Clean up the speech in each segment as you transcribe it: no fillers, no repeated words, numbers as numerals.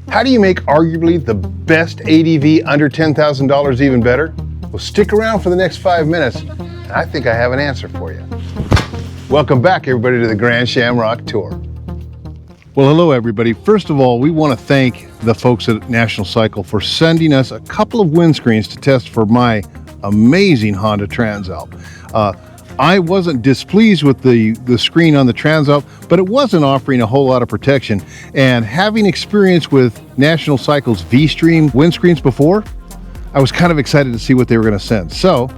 How do you make arguably the best ADV under $10,000 even better? Well, stick around for the next 5 minutes, and I think I have an answer for you. Welcome back, everybody, to the Grand Shamrock Tour. Well, hello, everybody. First of all, we want to thank the folks at National Cycle for sending us a couple of windscreens to test for my amazing Honda Transalp. I wasn't displeased with the screen on the Transalp, but it wasn't offering a whole lot of protection. And having experience with National Cycle's VStream windscreens before, I was kind of excited to see what they were going to send. So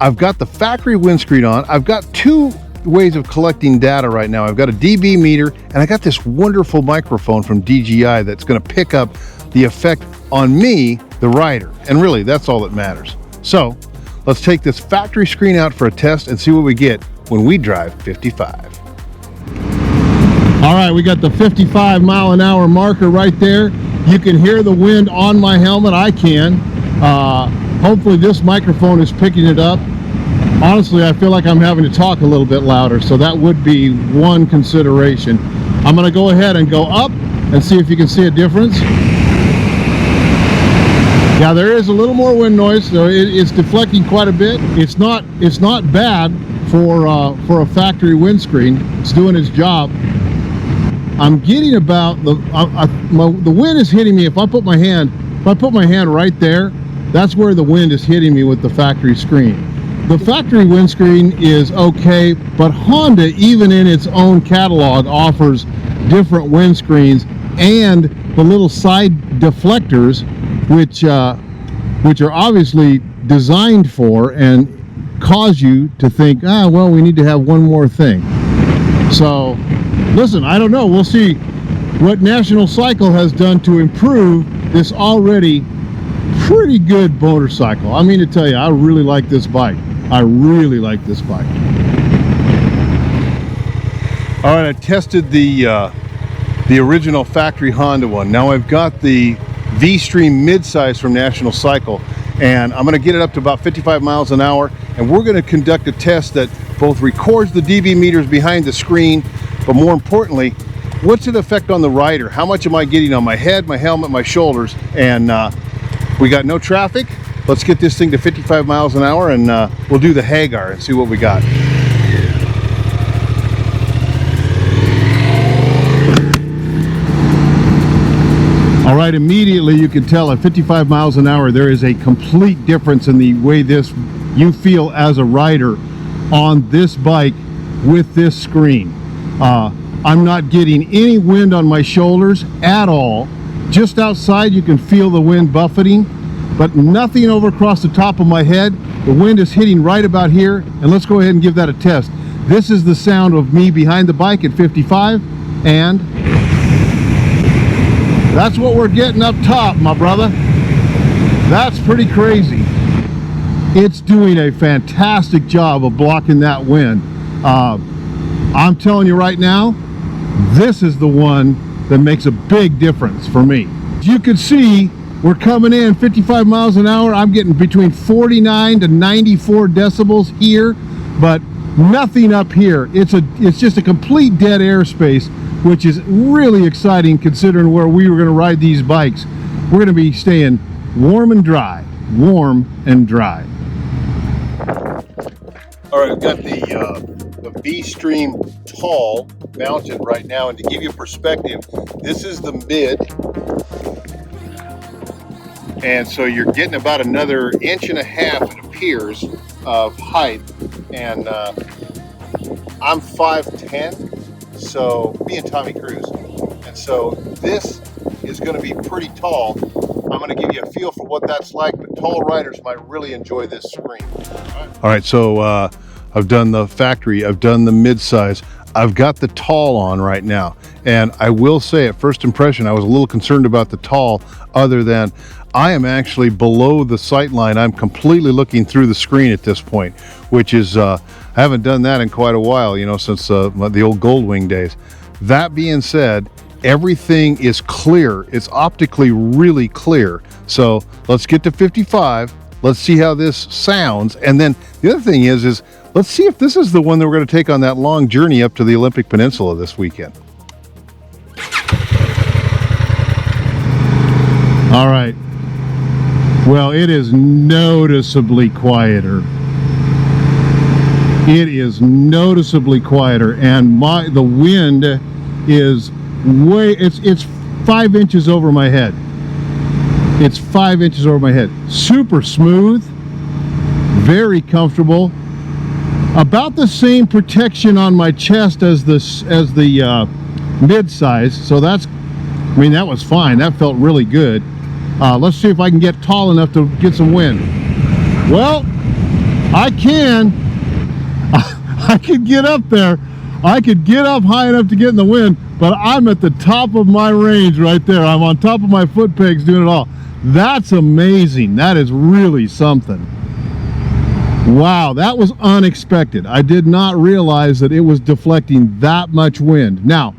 I've got the factory windscreen on. I've got two ways of collecting data right now. I've got a dB meter, and I got this wonderful microphone from DJI that's going to pick up the effect on me, the rider. And really, that's all that matters. So let's take this factory screen out for a test and see what we get when we drive 55. All right, we got the 55-mile-an-hour marker right there. You can hear the wind on my helmet. I can. Hopefully this microphone is picking it up. Honestly, I feel like I'm having to talk a little bit louder, so that would be one consideration. I'm going to go ahead and go up and see if you can see a difference. Yeah, there is a little more wind noise, so it's deflecting quite a bit. It's not bad for a factory windscreen. It's doing its job. I'm getting about the wind is hitting me. If I put my hand right there, that's where the wind is hitting me with the factory screen. The factory windscreen is okay, but Honda, even in its own catalog, offers different windscreens and the little side deflectors, which are obviously designed for and cause you to think, well, we need to have one more thing. So, listen, I don't know. We'll see what National Cycle has done to improve this already pretty good motorcycle. I mean to tell you, I really like this bike. I really like this bike. All right, I tested the original factory Honda one. Now I've got the VStream midsize from National Cycle, and I'm going to get it up to about 55 miles an hour, and we're going to conduct a test that both records the dB meters behind the screen, but more importantly, what's it affect on the rider? How much am I getting on my head, my helmet, my shoulders? And we got no traffic. Let's get this thing to 55 miles an hour, and we'll do the Hagar and see what we got. All right, immediately you can tell at 55 miles an hour there is a complete difference in the way you feel as a rider on this bike with this screen. I'm not getting any wind on my shoulders at all. Just outside you can feel the wind buffeting, but nothing over across the top of my head. The wind is hitting right about here, and let's go ahead and give that a test. This is the sound of me behind the bike at 55, and that's what we're getting up top, my brother. That's pretty crazy. It's doing a fantastic job of blocking that wind. I'm telling you right now, this is the one that makes a big difference for me. As you can see, we're coming in 55 miles an hour. I'm getting between 49 to 94 decibels here, but nothing up here. It's just a complete dead airspace, which is really exciting considering where we were going to ride these bikes. We're going to be staying warm and dry. Warm and dry. All right, I've got the VStream Tall mounted right now, and to give you perspective, this is the mid, and so you're getting about another 1.5 inches, it appears, of height, and I'm 5'10", so me and Tommy Cruise, and so this is going to be pretty tall. I'm going to give you a feel for what that's like, but tall riders might really enjoy this screen. All right, so I've done the factory, I've done the mid-size, I've got the tall on right now, and I will say at first impression I was a little concerned about the tall, other than I am actually below the sight line. I'm completely looking through the screen at this point, which is I haven't done that in quite a while, you know, since the old Goldwing days. That being said, everything is clear. It's optically really clear. So let's get to 55. Let's see how this sounds. And then the other thing is let's see if this is the one that we're going to take on that long journey up to the Olympic Peninsula this weekend. All right. Well, it is noticeably quieter. It is noticeably quieter, and the wind is it's 5 inches over my head. It's 5 inches over my head. Super smooth, very comfortable. About the same protection on my chest as the mid-size. So that's, I mean, that was fine. That felt really good. Let's see if I can get tall enough to get some wind. Well, I can. I could get up there. I could get up high enough to get in the wind, but I'm at the top of my range right there. I'm on top of my foot pegs doing it all. That's amazing. That is really something. Wow, that was unexpected. I did not realize that it was deflecting that much wind. Now,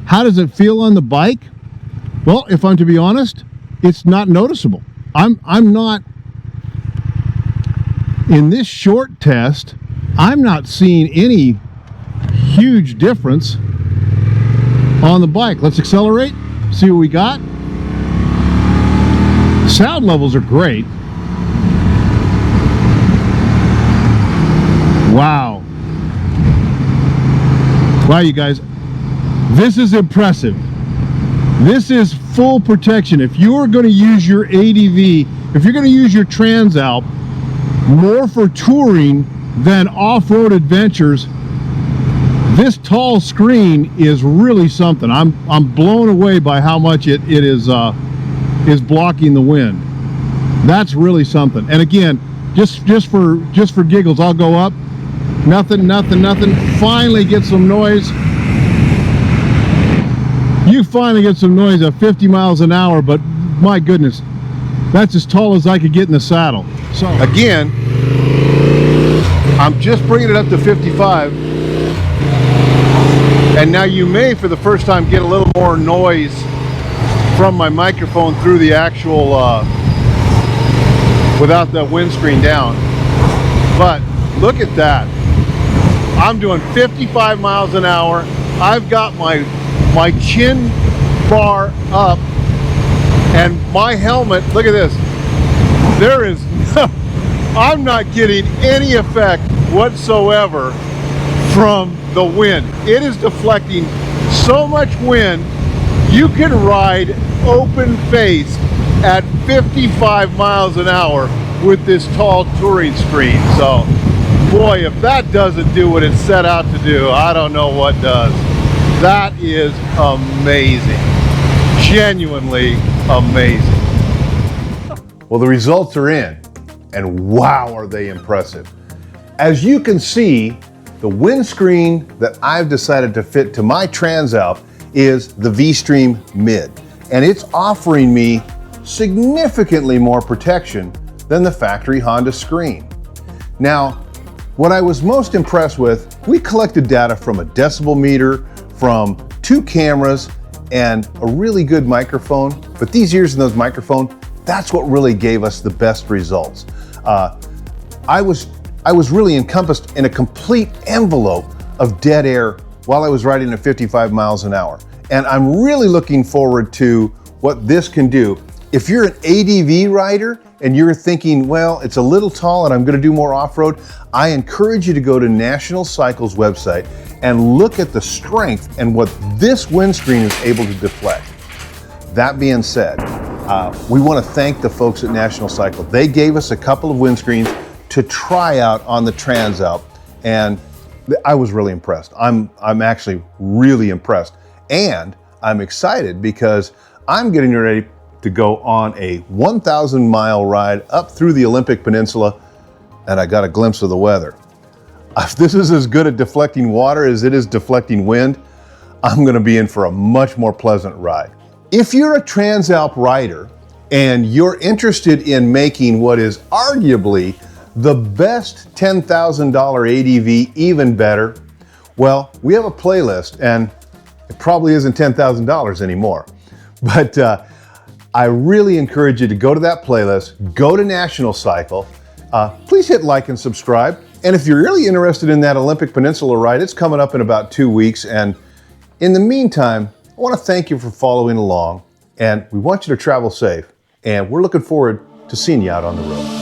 how does it feel on the bike? Well, if I'm to be honest, it's not noticeable. I'm not, in this short test, I'm not seeing any huge difference on the bike. Let's accelerate, see what we got. Sound levels are great. Wow. Wow, you guys, this is impressive. This is full protection. If you're going to use your ADV, if you're going to use your Transalp more for touring than off-road adventures, this tall screen is really something. I'm blown away by how much it is blocking the wind. That's really something. And again, just for giggles, I'll go up. Nothing. Finally get some noise. You finally get some noise at 50 miles an hour, but my goodness, that's as tall as I could get in the saddle. So again, I'm just bringing it up to 55, and now you may, for the first time, get a little more noise from my microphone through the actual, without the windscreen down. But look at that. I'm doing 55 miles an hour. I've got my chin bar up, and my helmet, look at this. There is no, I'm not getting any effect whatsoever from the wind. It is deflecting so much wind, you can ride open face at 55 miles an hour with this tall touring screen. So, boy, if that doesn't do what it's set out to do, I don't know what does. That is amazing. Genuinely amazing. Well, the results are in, and wow, are they impressive. As you can see, the windscreen that I've decided to fit to my Transalp is the VStream Mid, and it's offering me significantly more protection than the factory Honda screen. Now, what I was most impressed with, we collected data from a decibel meter, from 2 cameras, and a really good microphone. But these ears in those microphones, that's what really gave us the best results. I was really encompassed in a complete envelope of dead air while I was riding at 55 miles an hour. And I'm really looking forward to what this can do. If you're an ADV rider and you're thinking, well, it's a little tall and I'm going to do more off-road, I encourage you to go to National Cycle's website and look at the strength and what this windscreen is able to deflect. That being said, we want to thank the folks at National Cycle. They gave us a couple of windscreens to try out on the Transalp, and I was really impressed. I'm actually really impressed, and I'm excited because I'm getting ready to go on a 1,000-mile ride up through the Olympic Peninsula, and I got a glimpse of the weather. If this is as good at deflecting water as it is deflecting wind, I'm going to be in for a much more pleasant ride. If you're a Transalp rider and you're interested in making what is arguably the best $10,000 ADV even better, well, we have a playlist, and it probably isn't $10,000 anymore. But I really encourage you to go to that playlist, go to National Cycle, please hit like and subscribe. And if you're really interested in that Olympic Peninsula ride, it's coming up in about 2 weeks. And in the meantime, I want to thank you for following along, and we want you to travel safe. And we're looking forward to seeing you out on the road.